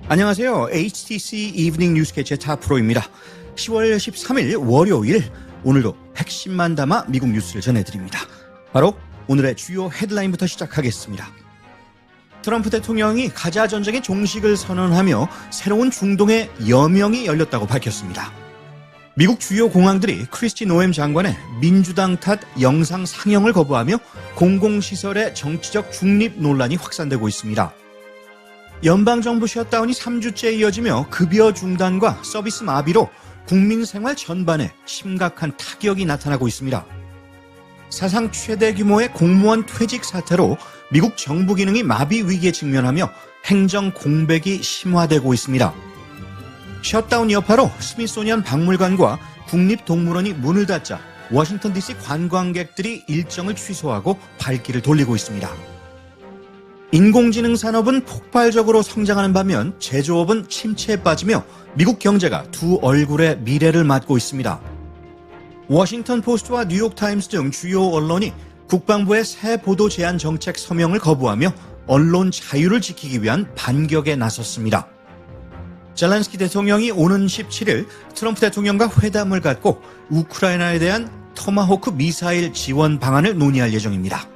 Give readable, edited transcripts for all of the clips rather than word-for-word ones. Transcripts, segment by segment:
안녕하세요. HTC 이브닝 뉴스 캐치의 타프로입니다. 10월 13일 월요일, 오늘도 핵심만 담아 미국 뉴스를 전해드립니다. 바로 오늘의 주요 헤드라인부터 시작하겠습니다. 트럼프 대통령이 가자 전쟁의 종식을 선언하며 새로운 중동의 여명이 열렸다고 밝혔습니다. 미국 주요 공항들이 크리스티 노엠 장관의 민주당 탓 영상 상영을 거부하며 공공시설의 정치적 중립 논란이 확산되고 있습니다. 연방정부 셧다운이 3주째 이어지며 급여 중단과 서비스 마비로 국민 생활 전반에 심각한 타격이 나타나고 있습니다. 사상 최대 규모의 공무원 퇴직 사태로 미국 정부 기능이 마비 위기에 직면하며 행정 공백이 심화되고 있습니다. 셧다운 여파로 스미소니언 박물관과 국립동물원이 문을 닫자 워싱턴 DC 관광객들이 일정을 취소하고 발길을 돌리고 있습니다. 인공지능 산업은 폭발적으로 성장하는 반면 제조업은 침체에 빠지며 미국 경제가 두 얼굴의 미래를 맞고 있습니다. 워싱턴 포스트와 뉴욕타임스 등 주요 언론이 국방부의 새 보도 제한 정책 서명을 거부하며 언론 자유를 지키기 위한 반격에 나섰습니다. 젤렌스키 대통령이 오는 17일 트럼프 대통령과 회담을 갖고 우크라이나에 대한 토마호크 미사일 지원 방안을 논의할 예정입니다.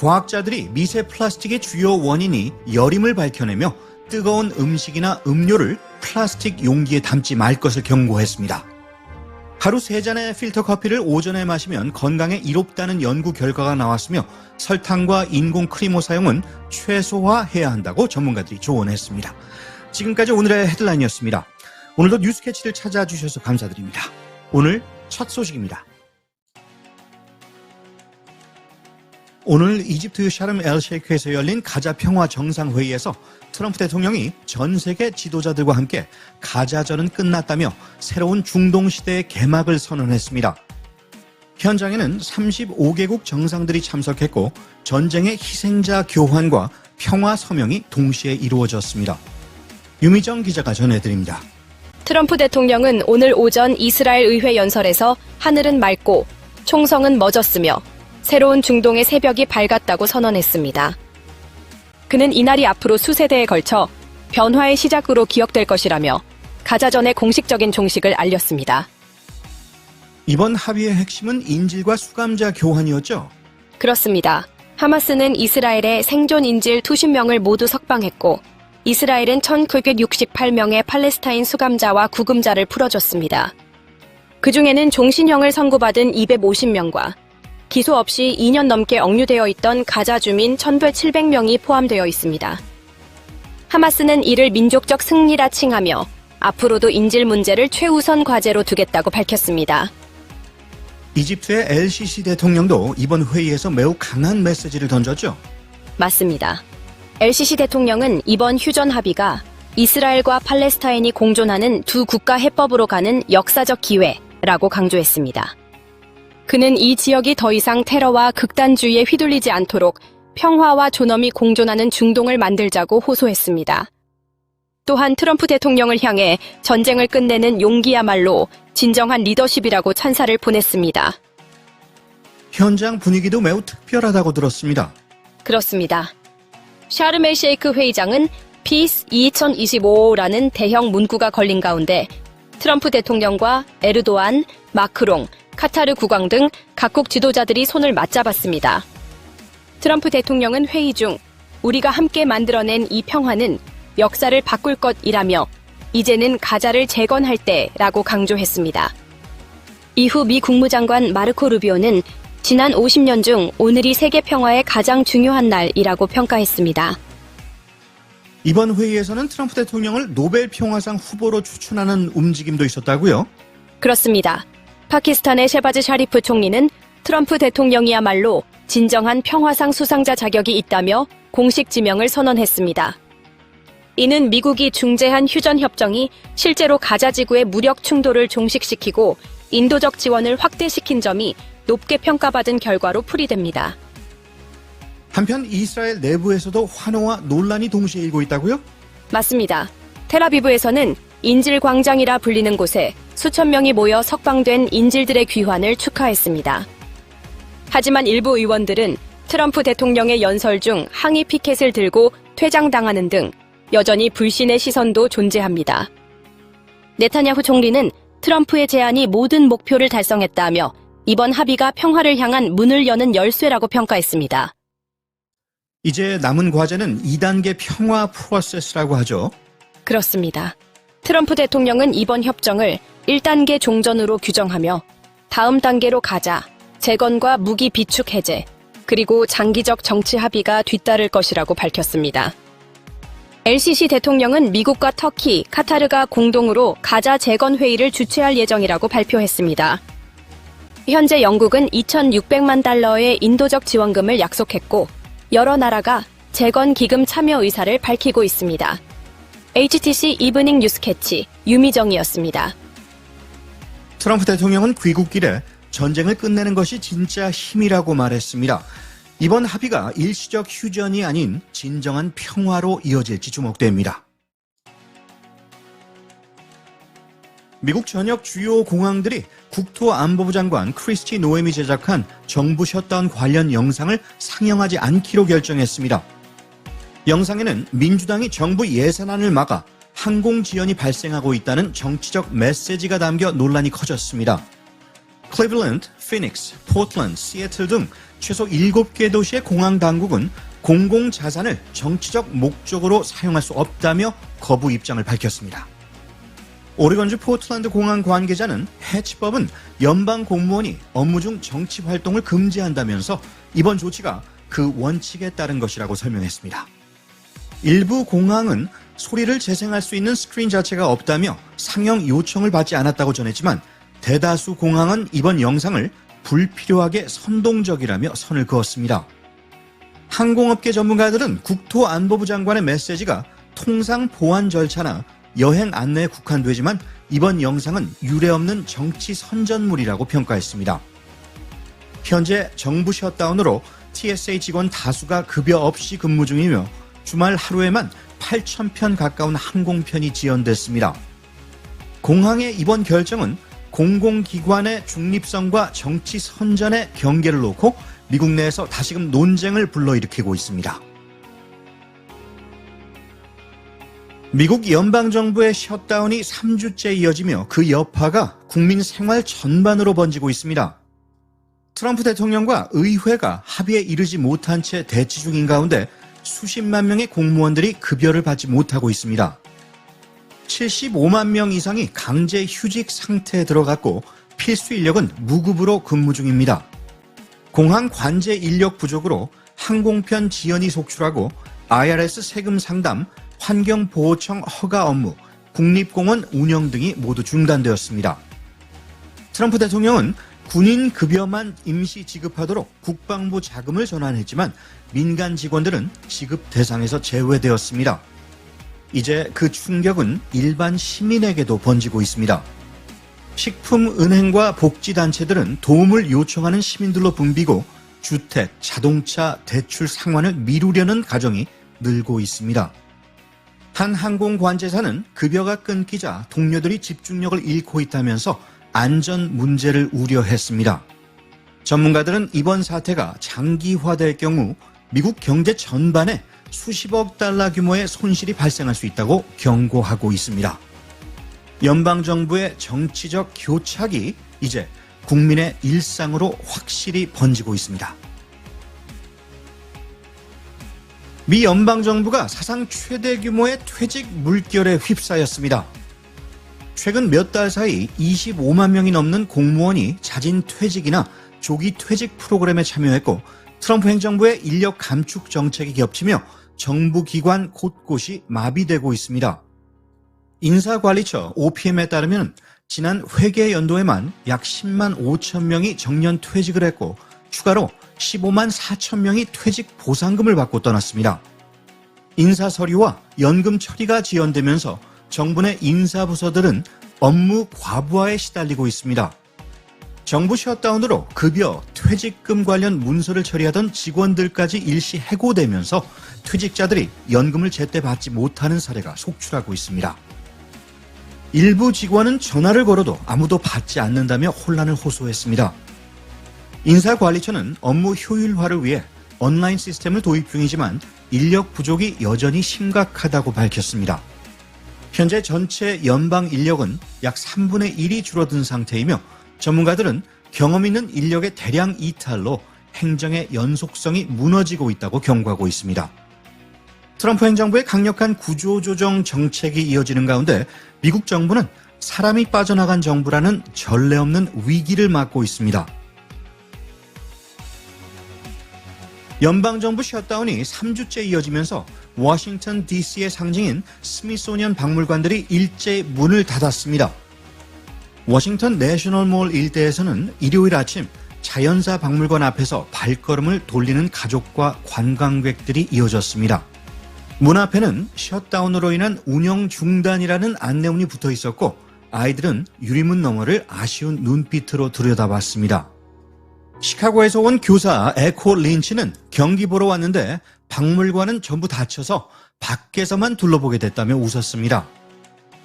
과학자들이 미세 플라스틱의 주요 원인이 여림을 밝혀내며 뜨거운 음식이나 음료를 플라스틱 용기에 담지 말 것을 경고했습니다. 하루 3잔의 필터 커피를 오전에 마시면 건강에 이롭다는 연구 결과가 나왔으며 설탕과 인공 크리모 사용은 최소화해야 한다고 전문가들이 조언했습니다. 지금까지 오늘의 헤드라인이었습니다. 오늘도 뉴스캐치를 찾아주셔서 감사드립니다. 오늘 첫 소식입니다. 오늘 이집트 샤름 엘셰이크에서 열린 가자 평화 정상회의에서 트럼프 대통령이 전 세계 지도자들과 함께 가자전은 끝났다며 새로운 중동 시대의 개막을 선언했습니다. 현장에는 35개국 정상들이 참석했고 전쟁의 희생자 교환과 평화 서명이 동시에 이루어졌습니다. 유미정 기자가 전해드립니다. 트럼프 대통령은 오늘 오전 이스라엘 의회 연설에서 하늘은 맑고 총성은 멎었으며 새로운 중동의 새벽이 밝았다고 선언했습니다. 그는 이날이 앞으로 수세대에 걸쳐 변화의 시작으로 기억될 것이라며 가자전의 공식적인 종식을 알렸습니다. 이번 합의의 핵심은 인질과 수감자 교환이었죠? 그렇습니다. 하마스는 이스라엘의 생존 인질 20명을 모두 석방했고 이스라엘은 1968명의 팔레스타인 수감자와 구금자를 풀어줬습니다. 그중에는 종신형을 선고받은 250명과 기소 없이 2년 넘게 억류되어 있던 가자 주민 1,700명이 포함되어 있습니다. 하마스는 이를 민족적 승리라 칭하며 앞으로도 인질 문제를 최우선 과제로 두겠다고 밝혔습니다. 이집트의 엘시시 대통령도 이번 회의에서 매우 강한 메시지를 던졌죠? 맞습니다. 엘시시 대통령은 이번 휴전 합의가 이스라엘과 팔레스타인이 공존하는 두 국가 해법으로 가는 역사적 기회라고 강조했습니다. 그는 이 지역이 더 이상 테러와 극단주의에 휘둘리지 않도록 평화와 존엄이 공존하는 중동을 만들자고 호소했습니다. 또한 트럼프 대통령을 향해 전쟁을 끝내는 용기야말로 진정한 리더십이라고 찬사를 보냈습니다. 현장 분위기도 매우 특별하다고 들었습니다. 그렇습니다. 샤르멜 셰이크 회의장은 Peace 2025라는 대형 문구가 걸린 가운데 트럼프 대통령과 에르도안, 마크롱, 카타르 국왕 등 각국 지도자들이 손을 맞잡았습니다. 트럼프 대통령은 회의 중 우리가 함께 만들어낸 이 평화는 역사를 바꿀 것이라며 이제는 가자를 재건할 때라고 강조했습니다. 이후 미 국무장관 마르코 루비오는 지난 50년 중 오늘이 세계 평화의 가장 중요한 날이라고 평가했습니다. 이번 회의에서는 트럼프 대통령을 노벨 평화상 후보로 추천하는 움직임도 있었다고요? 그렇습니다. 파키스탄의 셰바즈 샤리프 총리는 트럼프 대통령이야말로 진정한 평화상 수상자 자격이 있다며 공식 지명을 선언했습니다. 이는 미국이 중재한 휴전 협정이 실제로 가자 지구의 무력 충돌을 종식시키고 인도적 지원을 확대시킨 점이 높게 평가받은 결과로 풀이됩니다. 한편 이스라엘 내부에서도 환호와 논란이 동시에 일고 있다고요? 맞습니다. 텔아비브에서는 인질광장이라 불리는 곳에 수천 명이 모여 석방된 인질들의 귀환을 축하했습니다. 하지만 일부 의원들은 트럼프 대통령의 연설 중 항의 피켓을 들고 퇴장당하는 등 여전히 불신의 시선도 존재합니다. 네타냐후 총리는 트럼프의 제안이 모든 목표를 달성했다며 이번 합의가 평화를 향한 문을 여는 열쇠라고 평가했습니다. 이제 남은 과제는 2단계 평화 프로세스라고 하죠. 그렇습니다. 트럼프 대통령은 이번 협정을 1단계 종전으로 규정하며 다음 단계로 가자, 재건과 무기 비축 해제, 그리고 장기적 정치 합의가 뒤따를 것이라고 밝혔습니다. LCC 대통령은 미국과 터키, 카타르가 공동으로 가자 재건 회의를 주최할 예정이라고 발표했습니다. 현재 영국은 2,600만 달러의 인도적 지원금을 약속했고 여러 나라가 재건 기금 참여 의사를 밝히고 있습니다. HTC 이브닝 뉴스캐치 유미정이었습니다. 트럼프 대통령은 귀국길에 전쟁을 끝내는 것이 진짜 힘이라고 말했습니다. 이번 합의가 일시적 휴전이 아닌 진정한 평화로 이어질지 주목됩니다. 미국 전역 주요 공항들이 국토안보부 장관 크리스티 노엠이 제작한 정부 셧다운 관련 영상을 상영하지 않기로 결정했습니다. 영상에는 민주당이 정부 예산안을 막아 항공 지연이 발생하고 있다는 정치적 메시지가 담겨 논란이 커졌습니다. 클리블랜드, 피닉스, 포틀랜드, 시애틀 등 최소 7개 도시의 공항 당국은 공공자산을 정치적 목적으로 사용할 수 없다며 거부 입장을 밝혔습니다. 오레곤주 포틀랜드 공항 관계자는 해치법은 연방 공무원이 업무 중 정치 활동을 금지한다면서 이번 조치가 그 원칙에 따른 것이라고 설명했습니다. 일부 공항은 소리를 재생할 수 있는 스크린 자체가 없다며 상영 요청을 받지 않았다고 전했지만 대다수 공항은 이번 영상을 불필요하게 선동적이라며 선을 그었습니다. 항공업계 전문가들은 국토안보부 장관의 메시지가 통상 보안 절차나 여행 안내에 국한되지만 이번 영상은 유례없는 정치 선전물이라고 평가했습니다. 현재 정부 셧다운으로 TSA 직원 다수가 급여 없이 근무 중이며 주말 하루에만 8,000편 가까운 항공편이 지연됐습니다. 공항의 이번 결정은 공공기관의 중립성과 정치 선전의 경계를 놓고 미국 내에서 다시금 논쟁을 불러일으키고 있습니다. 미국 연방정부의 셧다운이 3주째 이어지며 그 여파가 국민 생활 전반으로 번지고 있습니다. 트럼프 대통령과 의회가 합의에 이르지 못한 채 대치 중인 가운데 수십만 명의 공무원들이 급여를 받지 못하고 있습니다. 75만 명 이상이 강제 휴직 상태에 들어갔고 필수 인력은 무급으로 근무 중입니다. 공항 관제 인력 부족으로 항공편 지연이 속출하고 IRS 세금 상담, 환경보호청 허가 업무, 국립공원 운영 등이 모두 중단되었습니다. 트럼프 대통령은 군인 급여만 임시 지급하도록 국방부 자금을 전환했지만 민간 직원들은 지급 대상에서 제외되었습니다. 이제 그 충격은 일반 시민에게도 번지고 있습니다. 식품은행과 복지단체들은 도움을 요청하는 시민들로 붐비고 주택, 자동차 대출 상환을 미루려는 가정이 늘고 있습니다. 한 항공관제사는 급여가 끊기자 동료들이 집중력을 잃고 있다면서 안전 문제를 우려했습니다. 전문가들은 이번 사태가 장기화될 경우 미국 경제 전반에 수십억 달러 규모의 손실이 발생할 수 있다고 경고하고 있습니다. 연방정부의 정치적 교착이 이제 국민의 일상으로 확실히 번지고 있습니다. 미 연방정부가 사상 최대 규모의 퇴직 물결에 휩싸였습니다. 최근 몇 달 사이 25만 명이 넘는 공무원이 자진 퇴직이나 조기 퇴직 프로그램에 참여했고 트럼프 행정부의 인력 감축 정책이 겹치며 정부 기관 곳곳이 마비되고 있습니다. 인사관리처 OPM에 따르면 지난 회계 연도에만 약 10만 5천 명이 정년 퇴직을 했고 추가로 15만 4천 명이 퇴직 보상금을 받고 떠났습니다. 인사 서류와 연금 처리가 지연되면서 정부 내 인사부서들은 업무 과부하에 시달리고 있습니다. 정부 셧다운으로 급여, 퇴직금 관련 문서를 처리하던 직원들까지 일시 해고되면서 퇴직자들이 연금을 제때 받지 못하는 사례가 속출하고 있습니다. 일부 직원은 전화를 걸어도 아무도 받지 않는다며 혼란을 호소했습니다. 인사관리처는 업무 효율화를 위해 온라인 시스템을 도입 중이지만 인력 부족이 여전히 심각하다고 밝혔습니다. 현재 전체 연방 인력은 약 3분의 1이 줄어든 상태이며 전문가들은 경험 있는 인력의 대량 이탈로 행정의 연속성이 무너지고 있다고 경고하고 있습니다. 트럼프 행정부의 강력한 구조조정 정책이 이어지는 가운데 미국 정부는 사람이 빠져나간 정부라는 전례 없는 위기를 맞고 있습니다. 연방정부 셧다운이 3주째 이어지면서 워싱턴 DC의 상징인 스미소니언 박물관들이 일제히 문을 닫았습니다. 워싱턴 내셔널몰 일대에서는 일요일 아침 자연사 박물관 앞에서 발걸음을 돌리는 가족과 관광객들이 이어졌습니다. 문 앞에는 셧다운으로 인한 운영 중단이라는 안내문이 붙어 있었고 아이들은 유리문 너머를 아쉬운 눈빛으로 들여다봤습니다. 시카고에서 온 교사 에코 린치는 경기 보러 왔는데 박물관은 전부 닫혀서 밖에서만 둘러보게 됐다며 웃었습니다.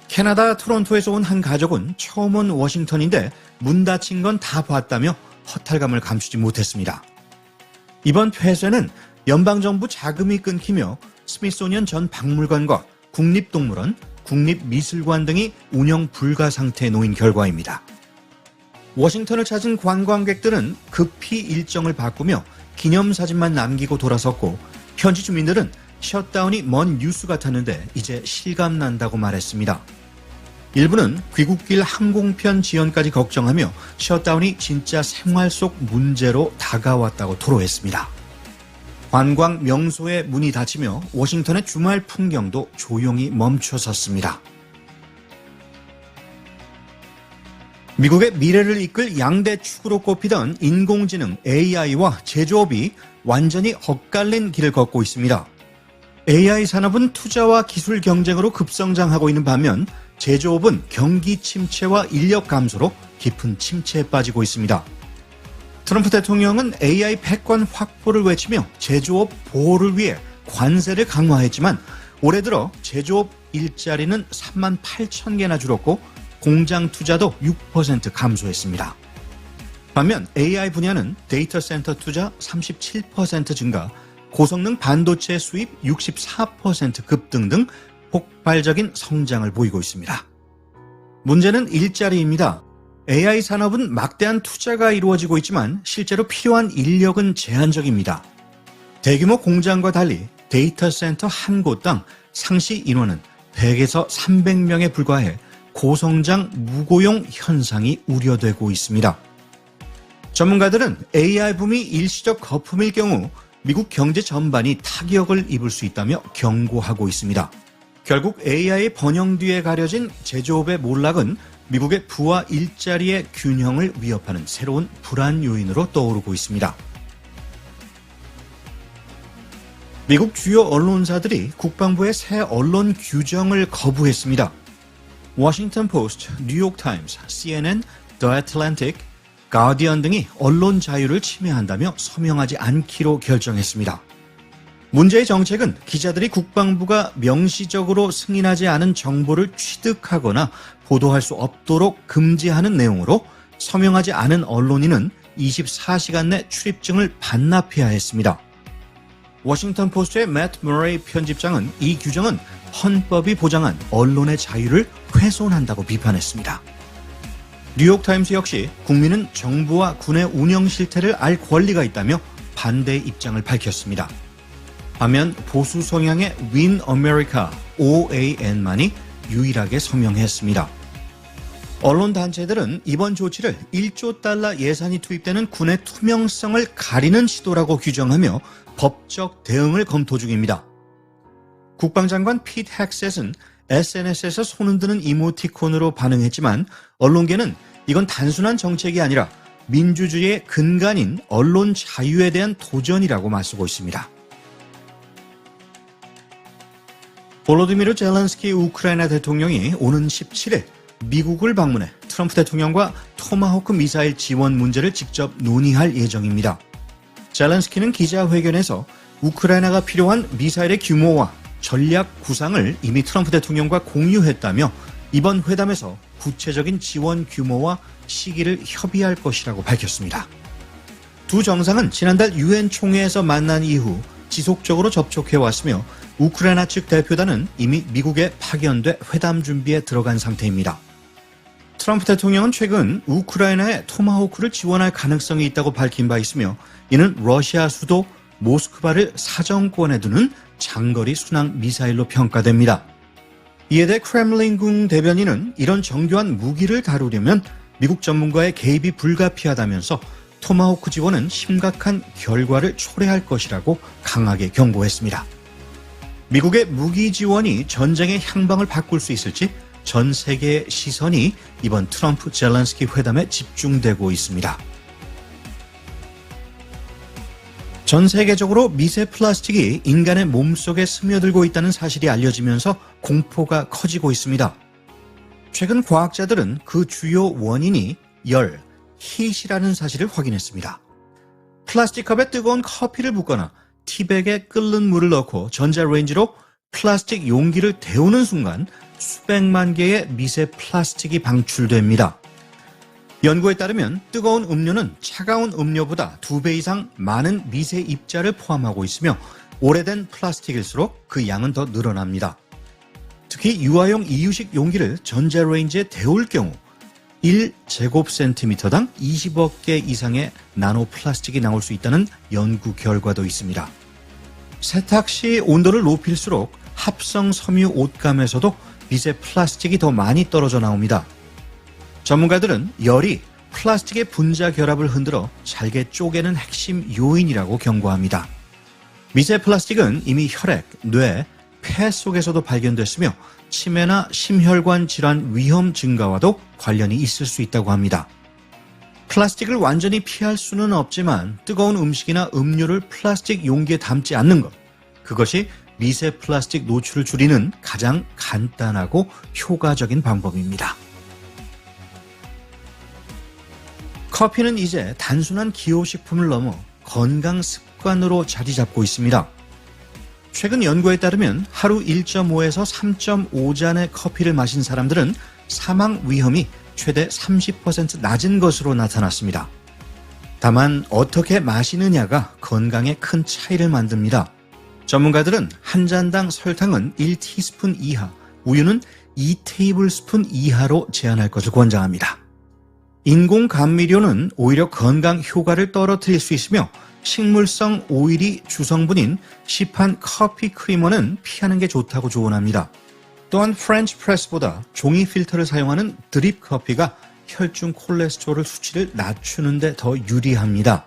캐나다 토론토에서 온 한 가족은 처음 온 워싱턴인데 문 닫힌 건 다 봤다며 허탈감을 감추지 못했습니다. 이번 폐쇄는 연방정부 자금이 끊기며 스미소니언 전 박물관과 국립동물원, 국립미술관 등이 운영 불가 상태에 놓인 결과입니다. 워싱턴을 찾은 관광객들은 급히 일정을 바꾸며 기념사진만 남기고 돌아섰고 현지 주민들은 셧다운이 먼 뉴스 같았는데 이제 실감난다고 말했습니다. 일부는 귀국길 항공편 지연까지 걱정하며 셧다운이 진짜 생활 속 문제로 다가왔다고 토로했습니다. 관광 명소의 문이 닫히며 워싱턴의 주말 풍경도 조용히 멈춰섰습니다. 미국의 미래를 이끌 양대 축으로 꼽히던 인공지능 AI와 제조업이 완전히 엇갈린 길을 걷고 있습니다. AI 산업은 투자와 기술 경쟁으로 급성장하고 있는 반면 제조업은 경기 침체와 인력 감소로 깊은 침체에 빠지고 있습니다. 트럼프 대통령은 AI 패권 확보를 외치며 제조업 보호를 위해 관세를 강화했지만 올해 들어 제조업 일자리는 3만 8천 개나 줄었고 공장 투자도 6% 감소했습니다. 반면 AI 분야는 데이터 센터 투자 37% 증가, 고성능 반도체 수입 64% 급등 등 폭발적인 성장을 보이고 있습니다. 문제는 일자리입니다. AI 산업은 막대한 투자가 이루어지고 있지만 실제로 필요한 인력은 제한적입니다. 대규모 공장과 달리 데이터 센터 한 곳당 상시 인원은 100에서 300명에 불과해 고성장 무고용 현상이 우려되고 있습니다. 전문가들은 AI 붐이 일시적 거품일 경우 미국 경제 전반이 타격을 입을 수 있다며 경고하고 있습니다. 결국 AI 번영 뒤에 가려진 제조업의 몰락은 미국의 부와 일자리의 균형을 위협하는 새로운 불안 요인으로 떠오르고 있습니다. 미국 주요 언론사들이 국방부의 새 언론 규정을 거부했습니다. 워싱턴 포스트, 뉴욕 타임스, CNN, 더 애틀랜틱, 가디언 등이 언론 자유를 침해한다며 서명하지 않기로 결정했습니다. 문제의 정책은 기자들이 국방부가 명시적으로 승인하지 않은 정보를 취득하거나 보도할 수 없도록 금지하는 내용으로 서명하지 않은 언론인은 24시간 내 출입증을 반납해야 했습니다. 워싱턴 포스트의 맷 머레이 편집장은 이 규정은 헌법이 보장한 언론의 자유를 훼손한다고 비판했습니다. 뉴욕타임스 역시 국민은 정부와 군의 운영 실태를 알 권리가 있다며 반대의 입장을 밝혔습니다. 반면 보수 성향의 Win America OAN만이 유일하게 서명했습니다. 언론 단체들은 이번 조치를 1조 달러 예산이 투입되는 군의 투명성을 가리는 시도라고 규정하며 법적 대응을 검토 중입니다. 국방장관 피트 헥셋은 SNS에서 손흔드는 이모티콘으로 반응했지만 언론계는 이건 단순한 정책이 아니라 민주주의의 근간인 언론 자유에 대한 도전이라고 맞서고 있습니다. 볼로디미르 젤렌스키 우크라이나 대통령이 오는 17일 미국을 방문해 트럼프 대통령과 토마호크 미사일 지원 문제를 직접 논의할 예정입니다. 젤렌스키는 기자회견에서 우크라이나가 필요한 미사일의 규모와 전략 구상을 이미 트럼프 대통령과 공유했다며 이번 회담에서 구체적인 지원 규모와 시기를 협의할 것이라고 밝혔습니다. 두 정상은 지난달 유엔 총회에서 만난 이후 지속적으로 접촉해 왔으며 우크라이나 측 대표단은 이미 미국에 파견돼 회담 준비에 들어간 상태입니다. 트럼프 대통령은 최근 우크라이나에 토마호크를 지원할 가능성이 있다고 밝힌 바 있으며 이는 러시아 수도 모스크바를 사정권에 두는 장거리 순항 미사일로 평가됩니다. 이에 대해 크렘린궁 대변인은 이런 정교한 무기를 다루려면 미국 전문가의 개입이 불가피하다면서 토마호크 지원은 심각한 결과를 초래할 것이라고 강하게 경고했습니다. 미국의 무기 지원이 전쟁의 향방을 바꿀 수 있을지 전 세계의 시선이 이번 트럼프 젤렌스키 회담에 집중되고 있습니다. 전 세계적으로 미세 플라스틱이 인간의 몸속에 스며들고 있다는 사실이 알려지면서 공포가 커지고 있습니다. 최근 과학자들은 그 주요 원인이 열, 히트라는 사실을 확인했습니다. 플라스틱 컵에 뜨거운 커피를 붓거나 티백에 끓는 물을 넣고 전자레인지로 플라스틱 용기를 데우는 순간 수백만 개의 미세 플라스틱이 방출됩니다. 연구에 따르면 뜨거운 음료는 차가운 음료보다 2배 이상 많은 미세 입자를 포함하고 있으며 오래된 플라스틱일수록 그 양은 더 늘어납니다. 특히 유아용 이유식 용기를 전자레인지에 데울 경우 1제곱센티미터당 20억 개 이상의 나노 플라스틱이 나올 수 있다는 연구 결과도 있습니다. 세탁 시 온도를 높일수록 합성 섬유 옷감에서도 미세 플라스틱이 더 많이 떨어져 나옵니다. 전문가들은 열이 플라스틱의 분자 결합을 흔들어 잘게 쪼개는 핵심 요인이라고 경고합니다. 미세 플라스틱은 이미 혈액, 뇌, 폐 속에서도 발견됐으며 치매나 심혈관 질환 위험 증가와도 관련이 있을 수 있다고 합니다. 플라스틱을 완전히 피할 수는 없지만 뜨거운 음식이나 음료를 플라스틱 용기에 담지 않는 것, 그것이 미세 플라스틱 노출을 줄이는 가장 간단하고 효과적인 방법입니다. 커피는 이제 단순한 기호식품을 넘어 건강 습관으로 자리 잡고 있습니다. 최근 연구에 따르면 하루 1.5에서 3.5잔의 커피를 마신 사람들은 사망 위험이 최대 30% 낮은 것으로 나타났습니다. 다만 어떻게 마시느냐가 건강에 큰 차이를 만듭니다. 전문가들은 한 잔당 설탕은 1티스푼 이하, 우유는 2테이블스푼 이하로 제한할 것을 권장합니다. 인공 감미료는 오히려 건강 효과를 떨어뜨릴 수 있으며 식물성 오일이 주성분인 시판 커피 크리머는 피하는 게 좋다고 조언합니다. 또한 프렌치 프레스보다 종이 필터를 사용하는 드립 커피가 혈중 콜레스테롤 수치를 낮추는 데 더 유리합니다.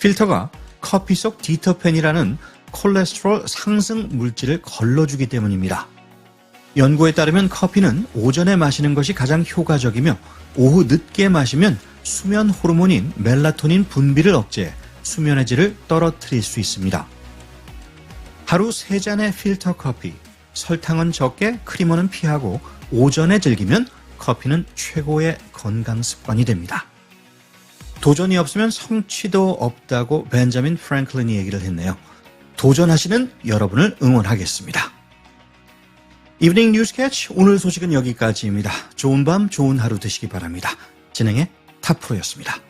필터가 커피 속 디터펜이라는 콜레스테롤 상승 물질을 걸러주기 때문입니다. 연구에 따르면 커피는 오전에 마시는 것이 가장 효과적이며 오후 늦게 마시면 수면 호르몬인 멜라토닌 분비를 억제해 수면의 질을 떨어뜨릴 수 있습니다. 하루 3잔의 필터 커피, 설탕은 적게 크리머는 피하고 오전에 즐기면 커피는 최고의 건강 습관이 됩니다. 도전이 없으면 성취도 없다고 벤자민 프랭클린이 얘기를 했네요. 도전하시는 여러분을 응원하겠습니다. 이브닝 뉴스 캐치 오늘 소식은 여기까지입니다. 좋은 밤 좋은 하루 되시기 바랍니다. 진행의 탑프로였습니다.